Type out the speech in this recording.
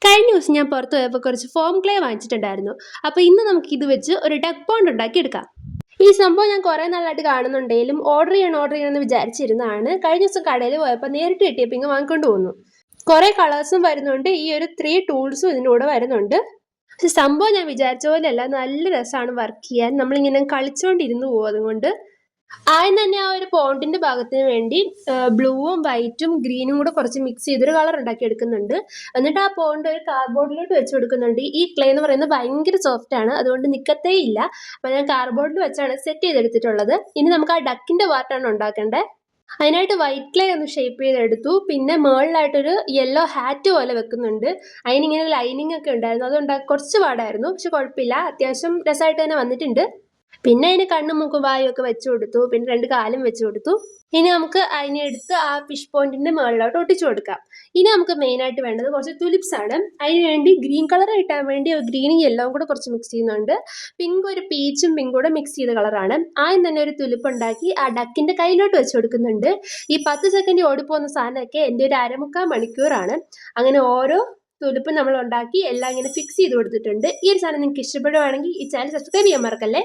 കഴിഞ്ഞ ദിവസം ഞാൻ പുറത്ത് പോയപ്പോൾ കുറച്ച് ഫോം ക്ലേ വാങ്ങിച്ചിട്ടുണ്ടായിരുന്നു. അപ്പോൾ ഇന്ന് നമുക്ക് ഇത് വെച്ച് ഒരു ഡക്ക് പോണ്ട് ഉണ്ടാക്കി എടുക്കാം. ഈ സംഭവം ഞാൻ കുറേ നാളായിട്ട് കാണുന്നുണ്ടെങ്കിലും ഓർഡർ ചെയ്യണമെന്ന് വിചാരിച്ചിരുന്നതാണ്. കഴിഞ്ഞ ദിവസം കടയിൽ പോയപ്പോൾ നേരിട്ട് കിട്ടിയപ്പോൾ ഇങ്ങ് വാങ്ങിക്കൊണ്ട് പോന്നു. കുറേ കളേഴ്സും വരുന്നുണ്ട്, ഈ ഒരു 3 ടൂൾസും ഇതിൻ്റെ കൂടെ വരുന്നുണ്ട്. പക്ഷെ സംഭവം ഞാൻ വിചാരിച്ച പോലെയല്ല, നല്ല രസമാണ് വർക്ക് ചെയ്യാൻ. നമ്മളിങ്ങനെ കളിച്ചുകൊണ്ടിരുന്നു പോകും. അതുകൊണ്ട് ആദ്യം തന്നെ ആ ഒരു പോണ്ടിന്റെ ഭാഗത്തിന് വേണ്ടി ബ്ലൂവും വൈറ്റും ഗ്രീനും കൂടെ കുറച്ച് മിക്സ് ചെയ്തൊരു കളർ ഉണ്ടാക്കി എടുക്കുന്നുണ്ട്. എന്നിട്ട് ആ പോണ്ട് ഒരു കാർഡ്ബോർഡിലോട്ട് വെച്ച് കൊടുക്കുന്നുണ്ട്. ഈ ക്ലേ എന്ന് പറയുന്നത് ഭയങ്കര സോഫ്റ്റ് ആണ്, അതുകൊണ്ട് നിൽക്കത്തേ ഇല്ല. അപ്പം ഞാൻ കാർഡ്ബോർഡിൽ വെച്ചാണ് സെറ്റ് ചെയ്തെടുത്തിട്ടുള്ളത്. ഇനി നമുക്ക് ആ ഡക്കിന്റെ പാർട്ടാണ് ഉണ്ടാക്കേണ്ടത്. അതിനായിട്ട് വൈറ്റ് ക്ലേ ഒന്ന് ഷേപ്പ് ചെയ്തെടുത്തു. പിന്നെ മുകളിലായിട്ടൊരു യെല്ലോ ഹാറ്റ് പോലെ വെക്കുന്നുണ്ട്. അതിനിങ്ങനെ ലൈനിങ് ഒക്കെ ഉണ്ടായിരുന്നു, അതുണ്ടാക്കി കുറച്ച് പാടായിരുന്നു. പക്ഷെ കുഴപ്പമില്ല, അത്യാവശ്യം രസമായിട്ട് തന്നെ വന്നിട്ടുണ്ട്. പിന്നെ അതിന് കണ്ണും മൂക്കും വായും ഒക്കെ വെച്ചു കൊടുത്തു. പിന്നെ 2 കാലും വെച്ചു കൊടുത്തു. ഇനി നമുക്ക് അതിനെ എടുത്ത് ആ ഫിഷ് പോണ്ടിന്റെ മുകളിലോട്ട് ഒട്ടിച്ചു കൊടുക്കാം. ഇനി നമുക്ക് മെയിനായിട്ട് വേണ്ടത് കുറച്ച് തുലിപ്സ് ആണ്. അതിന് വേണ്ടി ഗ്രീൻ കളർ കിട്ടാൻ വേണ്ടി ഗ്രീനും യെല്ലോവും കൂടെ കുറച്ച് മിക്സ് ചെയ്യുന്നുണ്ട്. പിങ്ക് ഒരു പീച്ചും പിങ്കും കൂടെ മിക്സ് ചെയ്ത കളറാണ്. ആദ്യം തന്നെ ഒരു തുലിപ്പ് ഉണ്ടാക്കി ആ ഡക്കിന്റെ കയ്യിലോട്ട് വെച്ച് കൊടുക്കുന്നുണ്ട്. ഈ 10 സെക്കൻഡ് ഓടിപ്പോകുന്ന സാധനമൊക്കെ എൻ്റെ ഒരു 1/4 മണിക്കൂറാണ്. അങ്ങനെ ഓരോ തുലിപ്പ് നമ്മൾ ഉണ്ടാക്കി എല്ലാം ഇങ്ങനെ ഫിക്സ് ചെയ്ത് കൊടുത്തിട്ടുണ്ട്. ഈ ഒരു സാധനം നിങ്ങൾക്ക് ഇഷ്ടപ്പെടുവാണെങ്കിൽ ഈ ചാനൽ സബ്സ്ക്രൈബ് ചെയ്യാൻ മറക്കല്ലേ.